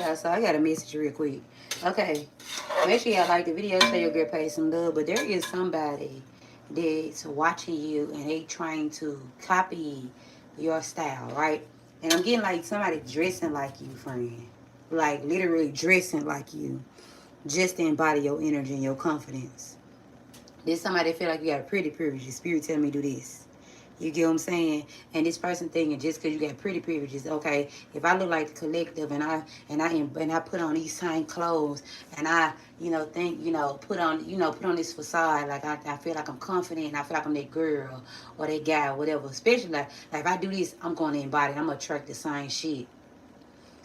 y'all. So I got a message real quick. Okay. Make sure y'all like the video, show your girl page some love. But there is somebody that's watching you and they trying to copy your style, right? And I'm getting like somebody dressing like you, friend. Like literally dressing like you. Just to embody your energy and your confidence. There's somebody that feel like you got a pretty privilege. The spirit tell me do this. You get what I'm saying? And this person thinking just because you got pretty privileges, okay, if I look like the collective and I put on these same clothes and I, think, put on this facade, like I feel like I'm confident and I feel like I'm that girl or that guy or whatever. Especially like if I do this, I'm going to embody, I'm going to attract the same shit.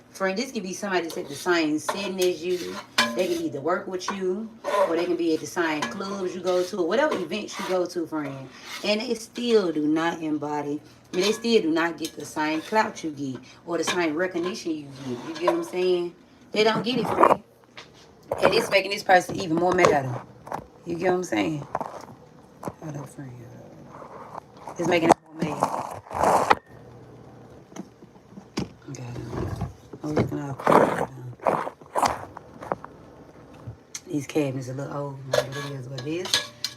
Friend, this could be somebody that's at the same setting as you. They can either work with you, or they can be at the same clubs you go to, or whatever events you go to, friend. And they still do not embody. They still do not get the same clout you get, or the same recognition you get. You get what I'm saying? They don't get it, friend. And it's making this person even more mad at them. You get what I'm saying? Hold up, friend. It's making them more mad. Okay. I'm looking out. These cabinets are a little old, but it is what it is.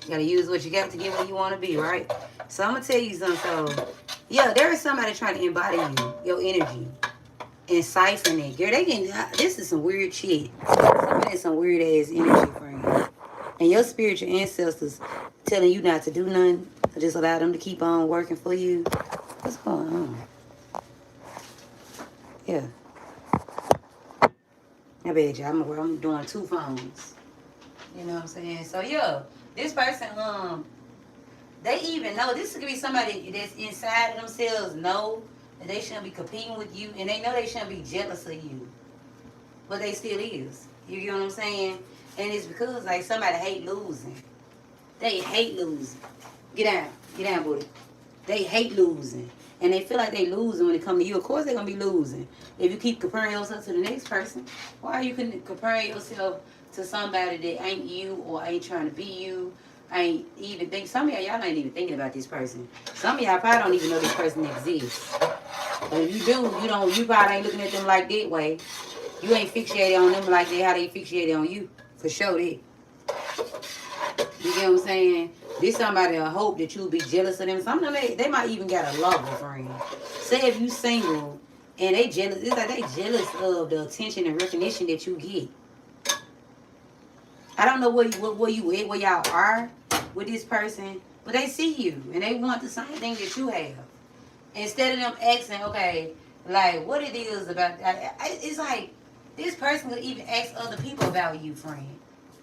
You gotta use what you got to get where you want to be, right? So I'm gonna tell you something. So, yeah, there is somebody trying to embody you, your energy, and siphon it. Girl, this is some weird shit. Somebody some weird ass energy, friend. And your spiritual ancestors telling you not to do nothing, just allow them to keep on working for you. What's going on? Yeah. I bet you I'm doing two phones. You know what I'm saying? So yeah, this person, they even know this could be somebody that's inside of themselves know that they shouldn't be competing with you, and they know they shouldn't be jealous of you, but they still is. You get what I'm saying? And it's because like somebody hate losing. They hate losing. Get down, booty. They hate losing, and they feel like they losing when it come to you. Of course, they're gonna be losing if you keep comparing yourself to the next person. Why are you comparing yourself to somebody that ain't you or ain't trying to be you? Ain't even think. Some of y'all ain't even thinking about this person. Some of y'all probably don't even know this person exists. But if you do, you don't. You probably ain't looking at them like that way. You ain't fixated on them like they how they fixated on you. For sure, that. You get what I'm saying? This somebody will hope that you'll be jealous of them. Some of them, they might even got a lover, friend. Say if you single and they jealous, it's like they jealous of the attention and recognition that you get. I don't know where you at, where y'all are with this person, but they see you and they want the same thing that you have. Instead of them asking, okay, like what it is about, it's like this person could even ask other people about you, friend.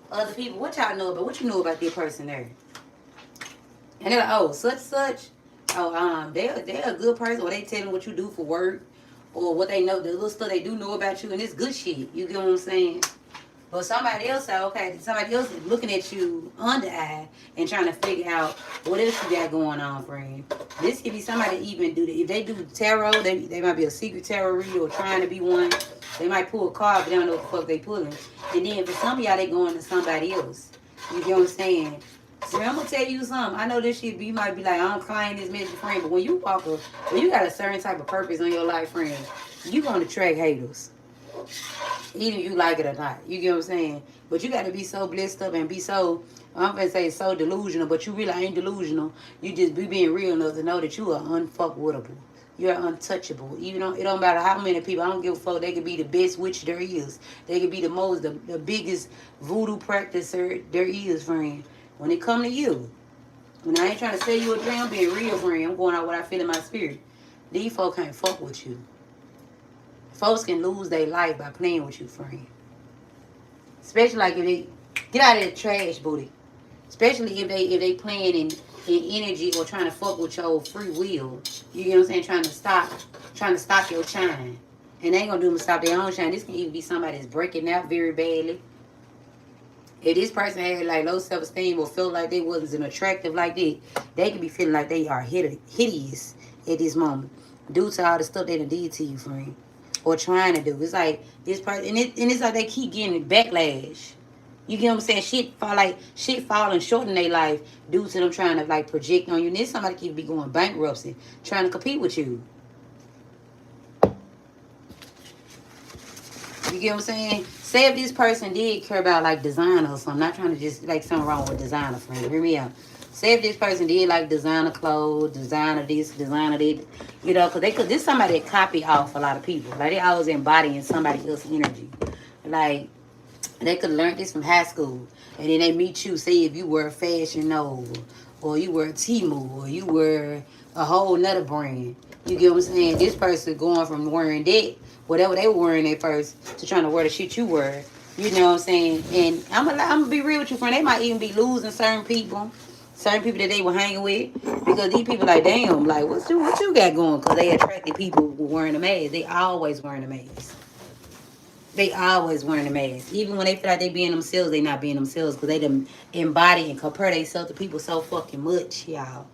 Other people, what y'all know about, what you know about this person there? And they're like, oh, such. Oh, they're a good person, or they tell them what you do for work, or what they know, the little stuff they do know about you, and it's good shit. You get what I'm saying? But somebody else say, okay, somebody else is looking at you under eye and trying to figure out what else you got going on, friend. This could be somebody even do that. If they do tarot, they might be a secret tarot reader or trying to be one. They might pull a card, but they don't know what the fuck they pulling. And then for some of y'all, they going to somebody else. You get what I'm saying? So I'm gonna tell you something. I know this shit. You might be like, I don't claim this message, friend, but when you when you got a certain type of purpose on your life, friend, you gonna attract haters, even if you like it or not. You get what I'm saying? But you got to be so blessed up and be so, I'm gonna say so delusional, but you really ain't delusional. You just be being real enough to know that you are unfuckwittable. You're untouchable. Even though it don't matter how many people. I don't give a fuck. They could be the best witch there is. They could be the biggest voodoo practicer there is, friend. When it come to you, when I ain't trying to sell you a dream, I'm being real, friend. I'm going out what I feel in my spirit. These folks can't fuck with you. Folks can lose their life by playing with you, friend. Especially like if they get out of the trash, booty. Especially if they playing in energy or trying to fuck with your free will. You get what I'm saying? Trying to stop your shine. And they ain't gonna do them to stop their own shine. This can even be somebody that's breaking out very badly. If this person had like low self-esteem or felt like they wasn't attractive like that, they could be feeling like they are hideous at this moment due to all the stuff they done did to you, friend, or trying to do. It's like this person, and it's like they keep getting backlash. You get what I'm saying? Shit falling short in their life due to them trying to like project on you. And then somebody could be going bankruptcy, trying to compete with you. You get what I'm saying? Say if this person did care about like designer or something. I'm not trying to just like something wrong with designer, friend. Hear me out. Say if this person did like designer clothes, designer this, designer that, you know, because they could. This somebody that copy off a lot of people. Like they always embodying somebody else's energy. Like they could learn this from high school, and then they meet you. Say if you were a Fashion Nova, or you were a Temu, or you were a whole nother brand. You get what I'm saying? This person going from wearing that, whatever they were wearing at first, to trying to wear the shit you wear. You know what I'm saying? And I'm gonna be real with you, friend. They might even be losing certain people that they were hanging with, because these people like, damn, like what you got going? Because they attracted people who wearing a mask. They always wearing a mask. They always wearing a mask. Even when they feel like they being themselves, they not being themselves, because they them embody and compare themselves to people so fucking much, y'all.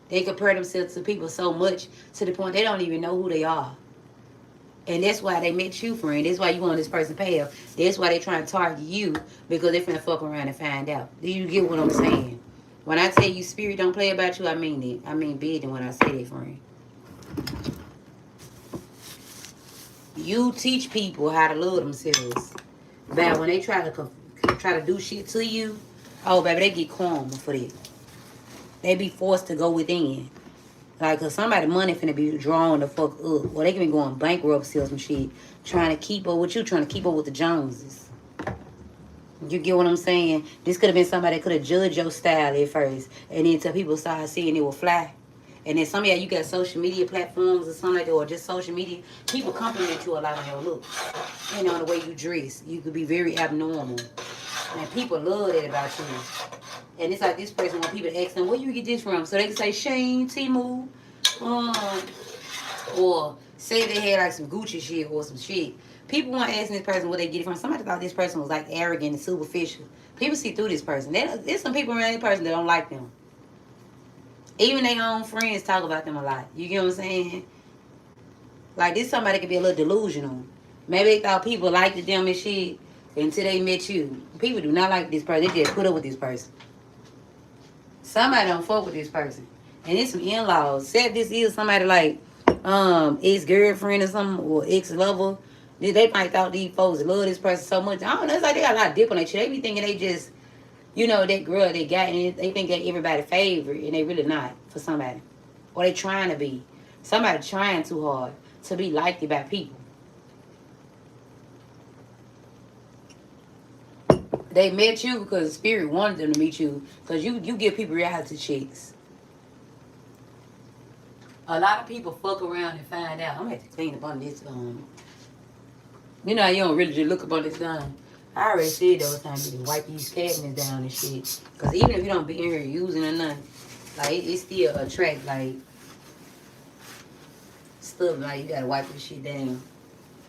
They compare themselves to people so much to the point they don't even know who they are. And that's why they met you, friend. That's why you on this person path. That's why they trying to target you, because they finna fuck around and find out. Do you get what I'm saying? When I tell you spirit don't play about you, I mean it. I mean big when I say that, friend. You teach people how to love themselves. But when they try to do shit to you, oh baby, they get karma for that. They be forced to go within. Like, cause somebody money finna be drawn the fuck up. Or they can be going bankruptcy or some shit. Trying to keep up with you, trying to keep up with the Joneses. You get what I'm saying? This could have been somebody that could have judged your style at first. And then until people started seeing it will fly. And then some of y'all, you got social media platforms or something like that, or just social media. People compliment you a lot on your looks. You know, the way you dress. You could be very abnormal. And people love that about you. And it's like this person, when people ask them, where you get this from? So they can say Shane, Temu, or say they had like some Gucci shit or some shit. People want to ask this person where they get it from. Somebody thought this person was like arrogant and superficial. People see through this person. There's some people around this person that don't like them. Even their own friends talk about them a lot. You get what I'm saying? Like this somebody could be a little delusional. Maybe they thought people liked them and shit until they met you. People do not like this person. They just put up with this person. Somebody don't fuck with this person. And it's some in-laws. Say if this is somebody like ex-girlfriend or something, or ex-lover. They might thought these folks love this person so much. I don't know. It's like they got a lot of dip on their shit. They be thinking they just, you know, that girl they got, and they think that everybody favorite, and they really not for somebody. Or they trying to be. Somebody trying too hard to be liked by people. They met you because spirit wanted them to meet you, because you give people reality checks. A lot of people fuck around and find out. I'm gonna have to clean up on this. You know, you don't really just look up on this gun. I already said those times you can wipe these cabinets down and shit. Because even if you don't be in here using or nothing, like it still attract like stuff. Like you gotta wipe this shit down,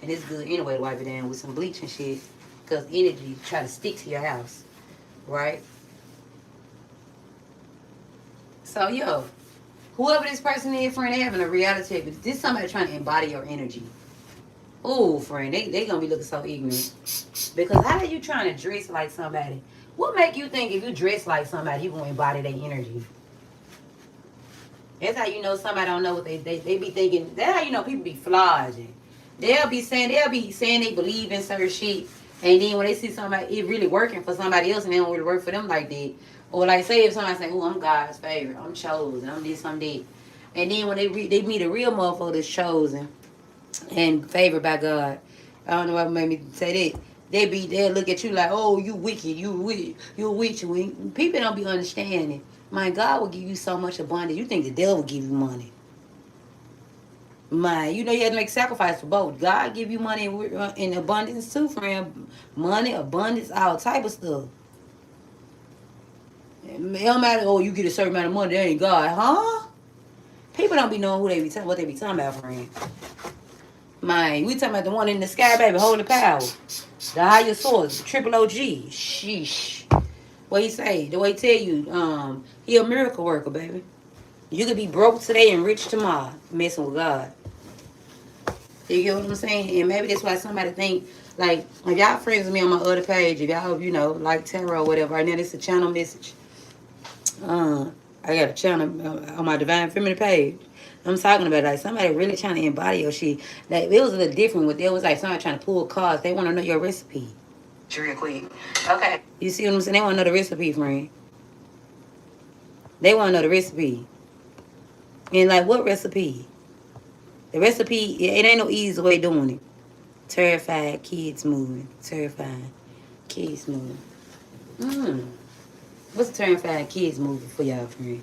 and it's good anyway to wipe it down with some bleach and shit. Because energy try to stick to your house, right? So yo, whoever this person is, friend, they having a reality check. But this somebody trying to embody your energy. Oh, friend, they gonna be looking so ignorant. Because how are you trying to dress like somebody? What make you think if you dress like somebody, you gonna embody their energy? That's how you know somebody don't know what they be thinking. That's how you know people be flogging. They'll be saying they believe in certain shit, and then when they see somebody it really working for somebody else, and they don't really work for them like that. Or like say if somebody say, "Oh, I'm God's favorite, I'm chosen, I'm this, I'm that," and then when they meet a real motherfucker that's chosen and favored by God, I don't know what made me say that. They'll look at you like, oh, you wicked, you a witch. People don't be understanding. My God will give you so much abundance. You think the devil will give you money? My, you know you have to make sacrifice for both. God give you money in abundance too, friend. Money, abundance, all type of stuff. It don't matter. Oh, you get a certain amount of money, that ain't God, huh? People don't be knowing what they be talking about, friend. Man, we talking about the one in the sky, baby, holy power. The higher source, triple OG. Sheesh. What he say? The way he tell you, he a miracle worker, baby. You could be broke today and rich tomorrow, messing with God. You get what I'm saying? And maybe that's why somebody think, like, if y'all friends with me on my other page, if y'all, you know, like tarot or whatever, right now this is a channel message. I got a channel on my Divine Feminine page. I'm talking about like somebody really trying to embody your shit. Like it was a little different with it was like somebody trying to pull cards. They want to know your recipe. Real quick. Okay. You see what I'm saying? They want to know the recipe, friend. They want to know the recipe. And like what recipe? The recipe, it ain't no easy way doing it. Terrified kids moving. Terrified kids moving. What's a terrified kids movie for y'all, friend?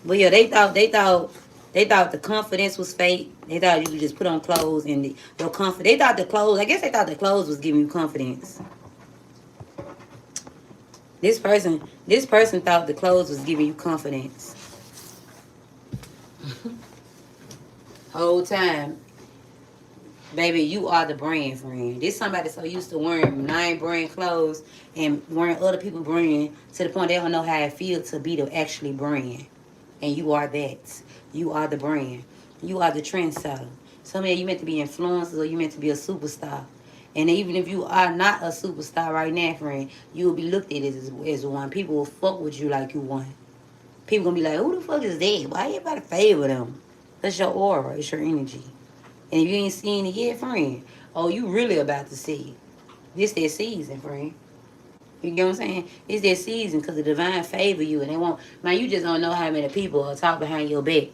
But yeah, they thought the confidence was fake. They thought you could just put on clothes and your confidence. They thought the clothes. I guess they thought the clothes was giving you confidence. This person thought the clothes was giving you confidence. Whole time, baby, you are the brand, friend. This somebody so used to wearing name brand clothes and wearing other people's brand to the point they don't know how it feels to be the actually brand. And you are that. You are the brand. You are the trendsetter. Some of you meant to be influencers or you meant to be a superstar. And even if you are not a superstar right now, friend, you will be looked at as one. People will fuck with you like you one. People gonna be like, who the fuck is that? Why everybody favor them? That's your aura. It's your energy. And if you ain't seen it yet, friend, oh, you really about to see it. This their season, friend. You get what I'm saying? It's their season because the divine favor you. And they won't, man, you just don't know how many people are talk behind your back.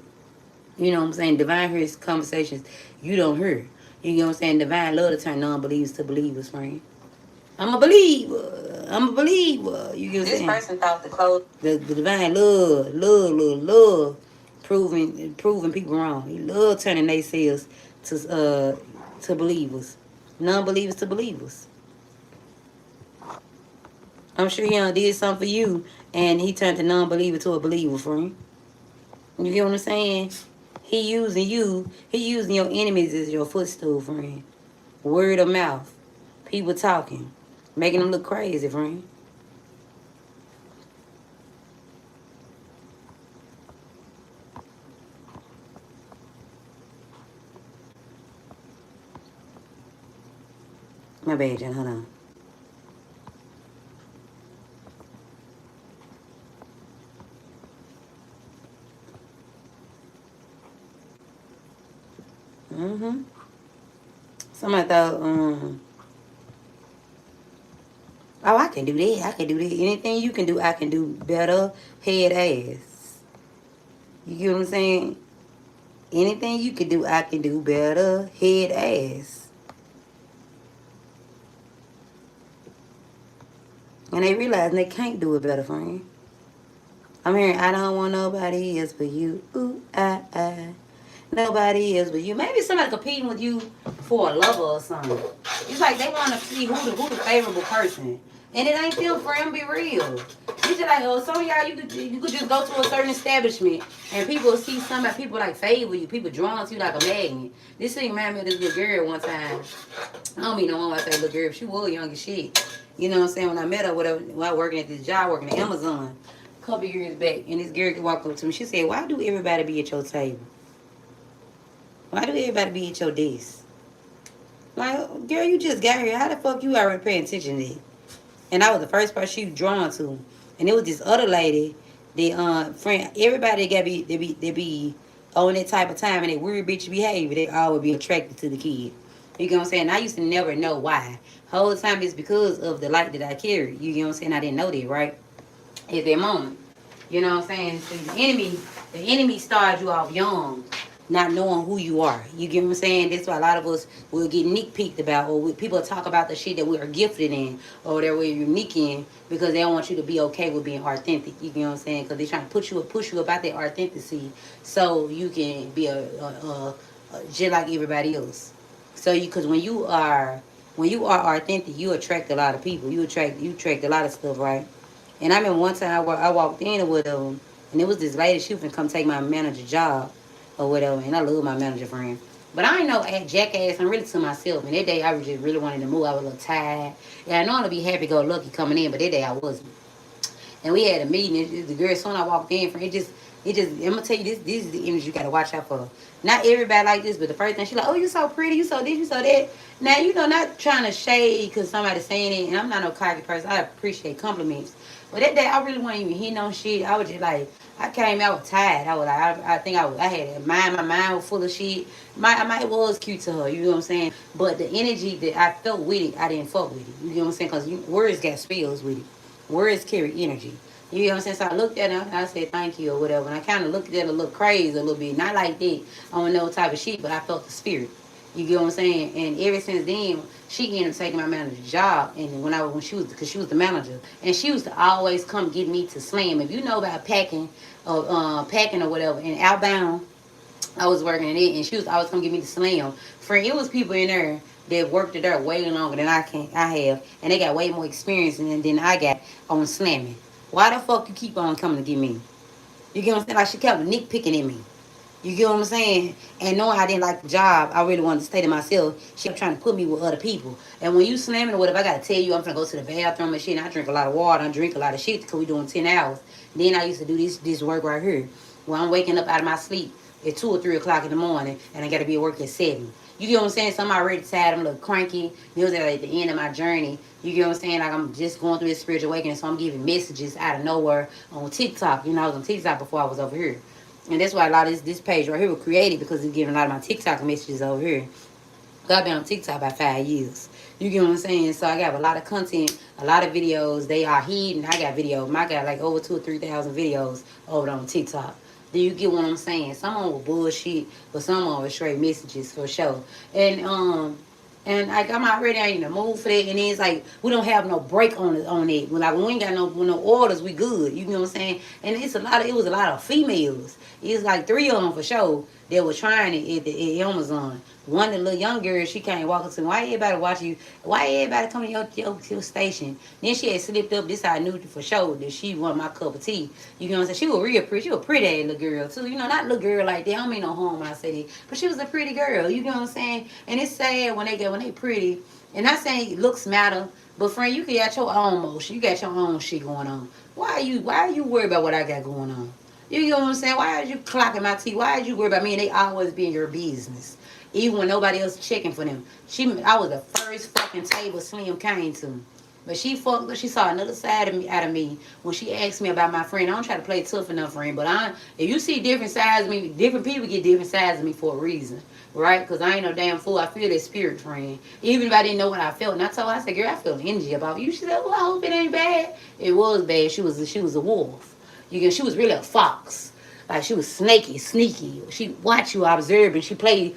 You know what I'm saying? Divine hears conversations you don't hear. You know what I'm saying? Divine love to turn non-believers to believers, friend. I'm a believer. I'm a believer. You get what I'm saying? This person thought the clothes. The divine love, proving people wrong. He love turning naysayers to believers, non-believers to believers. I'm sure he done did something for you, and he turned a non-believer to a believer, friend. You get what I'm saying? He using you. He using your enemies as your footstool, friend. Word of mouth. People talking. Making them look crazy, friend. My bad, John. Hold on. Somebody thought, oh, I can do that. I can do that. Anything you can do, I can do better. Head ass. You get what I'm saying? Anything you can do, I can do better. Head ass. And they realize they can't do it better, friend. I'm hearing, I don't want nobody else but you. Ooh, nobody else but you. Maybe somebody competing with you for a lover or something. It's like they want to see who the favorable person. And it ain't them, friend, be real. It's just like, oh, some of y'all, you could just go to a certain establishment and people see somebody, people like favor you, people drawn to you like a magnet. This thing reminded me of this little girl one time. I don't mean no one when I say little girl, she was young as shit. You know what I'm saying? When I met her, whatever, while working at this job, working at Amazon, a couple years back, and this girl walked up to me, she said, why do everybody be at your table? Why do everybody be at your desk? Like, girl, you just got here. How the fuck you already paying attention to that? And I was the first person she was drawn to. And it was this other lady, the friend, everybody got they be on that type of time and that weird bitch behavior, they always be attracted to the kid. You know what I'm saying? I used to never know why. Whole time it's because of the light that I carry. You know what I'm saying? I didn't know that, right? At that moment. You know what I'm saying? So the enemy started you off young, not knowing who you are. You get what I'm saying? That's why a lot of us will get nitpicked about, or people talk about the shit that we are gifted in, or that we're unique in, because they don't want you to be okay with being authentic. You know what I'm saying? Because they're trying to push you about that authenticity, so you can be just like everybody else. So because when you are authentic, you attract a lot of people. You attract a lot of stuff, right? And I remember one time I walked in with them, and it was this lady. She was gonna come take my manager job or whatever. And I love my manager friend. But I ain't no jackass. I'm really to myself. And that day I just really wanted to move. I was a little tired. Yeah, I know to be happy-go-lucky coming in, but that day I wasn't. And we had a meeting. The girl, soon I walked in, friend, it It just, I'm gonna tell you this. This is the image you gotta watch out for. Not everybody like this, but the first thing she like, oh, you so pretty, you so this, you so that. Now you know, not trying to shade because somebody's saying it, and I'm not no cocky person. I appreciate compliments, but that day I really wasn't even hitting on shit. I was just like, I came out tired. I was like, I think I had my mind was full of shit. I might was cute to her, you know what I'm saying? But the energy that I felt with it, I didn't fuck with it. You know what I'm saying? Because words got spells with it. Words carry energy. You know what I'm saying? So I looked at her and I said thank you or whatever. And I kind of looked at her a little crazy a little bit. Not like that. I don't know what type of shit, but I felt the spirit. You get what I'm saying? And ever since then, she ended up taking my manager's job. And when she was, because she was the manager, and she used to always come get me to slam. If you know about packing or whatever, in outbound, I was working in it, and she was always come get me to slam. Friend, it was people in there that worked it there way longer than I have, and they got way more experience than I got on slamming. Why the fuck you keep on coming to get me? You get what I'm saying? Like she kept nitpicking at me. You get what I'm saying? And knowing I didn't like the job, I really wanted to stay to myself. She kept trying to put me with other people. And when you slamming or whatever, I gotta tell you, I'm gonna go to the bathroom and shit. And I drink a lot of water. I drink a lot of shit because we doing 10 hours. Then I used to do this work right here, where I'm waking up out of my sleep at 2 or 3 o'clock in the morning, and I gotta be at work at 7. You get what I'm saying? So I'm already tired. I'm a little cranky. It was at the end of my journey. You get what I'm saying? Like I'm just going through this spiritual awakening, so I'm giving messages out of nowhere on TikTok. You know, I was on TikTok before I was over here. And that's why a lot of this page right here was created, because it's giving a lot of my TikTok messages over here. I've been on TikTok about 5 years. You get what I'm saying? So I got a lot of content, a lot of videos. They are hidden. I got videos. I got like over 2,000 or 3,000 videos over on TikTok. Do you get what I'm saying? Some of them were bullshit, but some of them were straight messages for sure. And like I'm already in the mood for that, and then it's like we don't have no break on it. Like when we ain't got no orders, we good. You know what I'm saying? And it was a lot of females. It's like 3 of them for sure that were trying it at Amazon. One, the little young girl, she came walking to me. Why everybody watch you? Why everybody come to your station? Then she had slipped up. This I knew for sure that she wanted my cup of tea. You know what I'm saying? She was real pretty. She was a pretty ass little girl too. You know, not little girl like that. I don't mean no harm when I say that. But she was a pretty girl. You know what I'm saying? And it's sad when they pretty. And not saying looks matter, but friend, you got your own motion. You got your own shit going on. Why are you worried about what I got going on? You know what I'm saying? Why are you clocking my teeth? Why are you worried about me? And they always be in your business. Even when nobody else checking for them. I was the first fucking table Slim came to. But she saw another side of me out of me when she asked me about my friend. I don't try to play tough enough, friend, but if you see different sides of me, different people get different sides of me for a reason. Right? Because I ain't no damn fool. I feel that spirit, friend. Even if I didn't know what I felt. And I told her, I said, girl, I feel energy about you. She said, well, I hope it ain't bad. It was bad. She was a wolf. She was really a fox. Like she was snaky, sneaky. She watched you, observe, and she played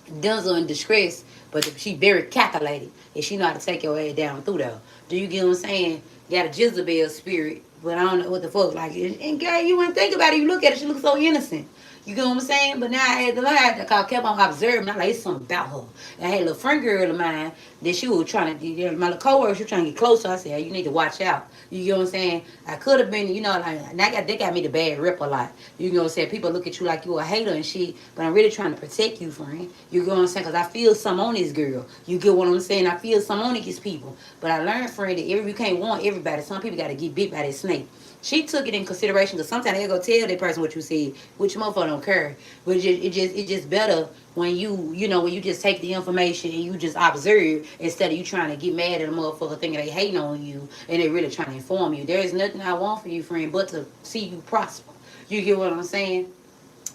Denzel in distress, but she very calculated, and she know how to take your ass down through there. Do you get what I'm saying? Got a Jezebel spirit, but I don't know what the fuck. Like, and girl, you wouldn't think about it. You look at her, she looks so innocent. You get what I'm saying? But now I had to learn. I kept on observing. I'm like, it's something about her. And I had a little friend girl of mine that she was trying to, my little coworker, she was trying to get closer. I said, hey, you need to watch out. You get what I'm saying? I could have been, like, they got me the bad rep a lot. You know what I'm saying? People look at you like you a hater and shit, but I'm really trying to protect you, friend. You get what I'm saying? Because I feel some on this girl. You get what I'm saying? I feel some on these people. But I learned, friend, that you can't want everybody. Some people got to get bit by that snake. She took it in consideration because sometimes they go tell that person what you said, which motherfucker don't care. But it just better when when you just take the information and you just observe instead of you trying to get mad at a motherfucker thinking they hating on you and they really trying to inform you. There is nothing I want for you, friend, but to see you prosper. You get what I'm saying?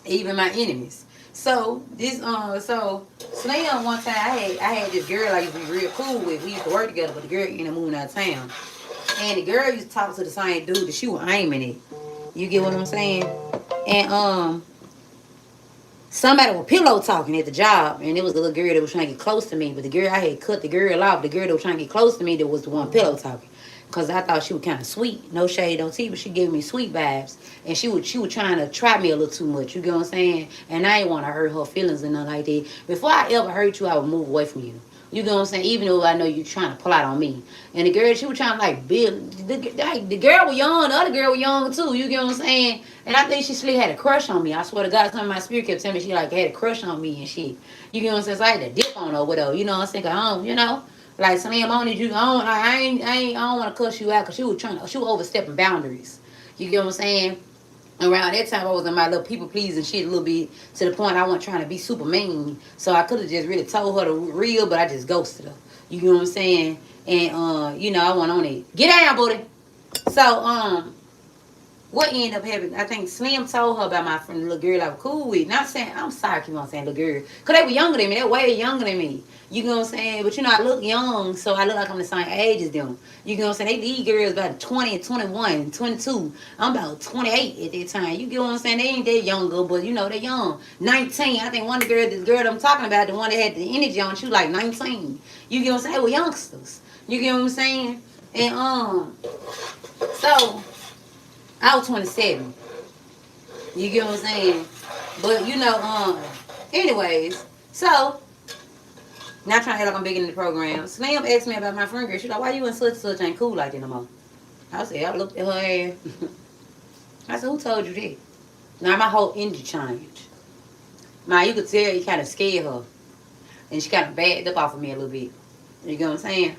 Even my enemies. So Slim one time I had this girl I used to be real cool with. We used to work together, but the girl ended up moving out of town. And the girl used to talk to the same dude that she was aiming at. You get what I'm saying? And somebody was pillow talking at the job, and it was the little girl that was trying to get close to me. But the girl, I had cut the girl off. The girl that was trying to get close to me, that was the one pillow talking. Because I thought she was kind of sweet. No shade, no tea, but she gave me sweet vibes. And she was trying to try me a little too much. You get what I'm saying? And I ain't want to hurt her feelings and nothing like that. Before I ever hurt you, I would move away from you. You know what I'm saying? Even though I know you trying to plot on me. And the girl, she was trying to like build. The girl was young. The other girl was young too. You get what I'm saying? And I think she still had a crush on me. I swear to God, something my spirit kept telling me she like had a crush on me and shit. You get what I'm saying? So I had to dip on her or whatever. You know what I'm saying? Like Slim, I don't want to cuss you out because she was overstepping boundaries. You get what I'm saying? Around that time, I was in my little people pleasing shit a little bit to the point I wasn't trying to be super mean. So I could have just really told her the real, but I just ghosted her. You know what I'm saying? And you know, I went on it. Get down, booty. So what ended up happening? I think Slim told her about my friend, the little girl I was cool with. Not saying, I'm sorry, I keep on saying little girl. Because they were younger than me. They were way younger than me. You know what I'm saying? But you know, I look young, so I look like I'm the same age as them. You know what I'm saying? These girls about 20 and 21 and 22. I'm about 28 at that time. You get what I'm saying? They ain't that younger, but you know, they're young. 19. I think one of the girls, this girl I'm talking about, the one that had the energy on, she was like 19. You get what I'm saying? They were youngsters. You get what I'm saying? And so I was 27. You get what I'm saying? But you know, anyways, so not trying to act like I'm big in the program. Slim asked me about my friend girl. She's like, why you and such ain't cool like that no more? I said, I looked at her ass. I said, who told you that? Now my whole energy changed. Now you could tell you kind of scared her. And she kind of backed up off of me a little bit. You get what I'm saying?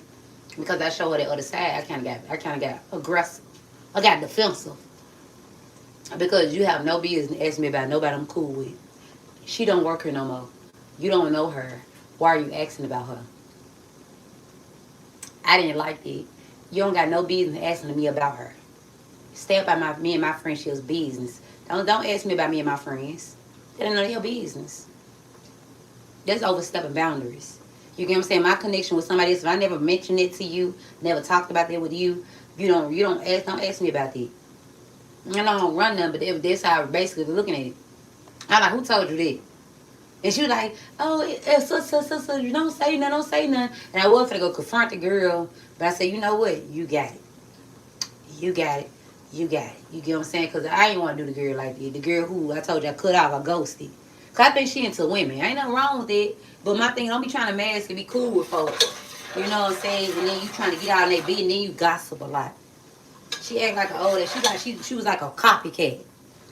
Because I showed her the other side, I kind of got aggressive. I got defensive. Because you have no business asking me about nobody I'm cool with. She don't work here no more. You don't know her. Why are you asking about her? I didn't like it. You don't got no business asking me about her. Stay up by me and my friendship's business. Don't ask me about me and my friends. That ain't none of your business. That's overstepping boundaries. You get what I'm saying? My connection with somebody else, if I never mentioned it to you, never talked about that with you, don't ask me about that. I don't run them, but that's how I basically looking at it. I'm like, who told you that? And she was like, oh, so, you don't say nothing. And I was finna go confront the girl, but I said, you know what? You got it. You got it. You got it. You get what I'm saying? Because I ain't want to do the girl like that. The girl who I told you I cut off, I ghosted. Because I think she into women. Ain't nothing wrong with it. But my thing, don't be trying to mask and be cool with folks. You know what I'm saying? And then you trying to get out of their business, and then you gossip a lot. She act like an older. She was like a copycat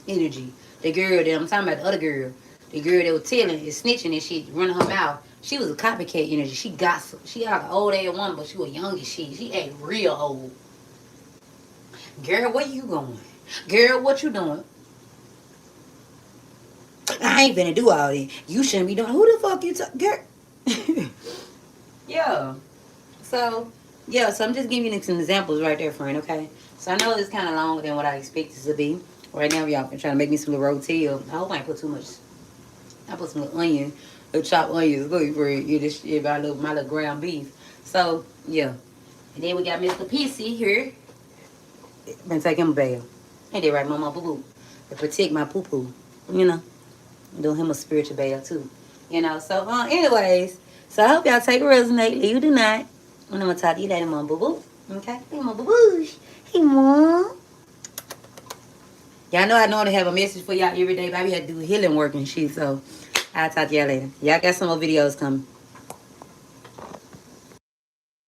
energy. The girl that I'm talking about, the other girl. The girl that was telling and snitching and shit, running her mouth. She was a copycat energy. She gossiped. She got like an old ass woman, but she was young as shit. She act real old. Girl, where you going? Girl, what you doing? I ain't finna do all that. You shouldn't be doing. Who the fuck you talking? Girl. Yeah. So I'm just giving you some examples right there, friend, okay? So I know it's kind of longer than what I expected it to be. Right now, y'all been trying to make me some little rotel. I hope I ain't put too much. I put some little onion, little chopped onions, look for it. This shit about my little ground beef. So, yeah. And then we got Mr. PC here. Been taking him a bath. Ain't that right, mama? Boo-boo. To protect my poo-poo. You know. Doing him a spiritual bath, too. You know. So, anyways. So, I hope y'all take a resonate. You do not. And I'm going to talk to you later, mama. Boo-boo. Okay? Hey, mama. Boo-boo. Hey, mom. Y'all know I normally have a message for y'all every day, but I have to do healing work and shit, so I'll talk to y'all later. Y'all got some more videos coming.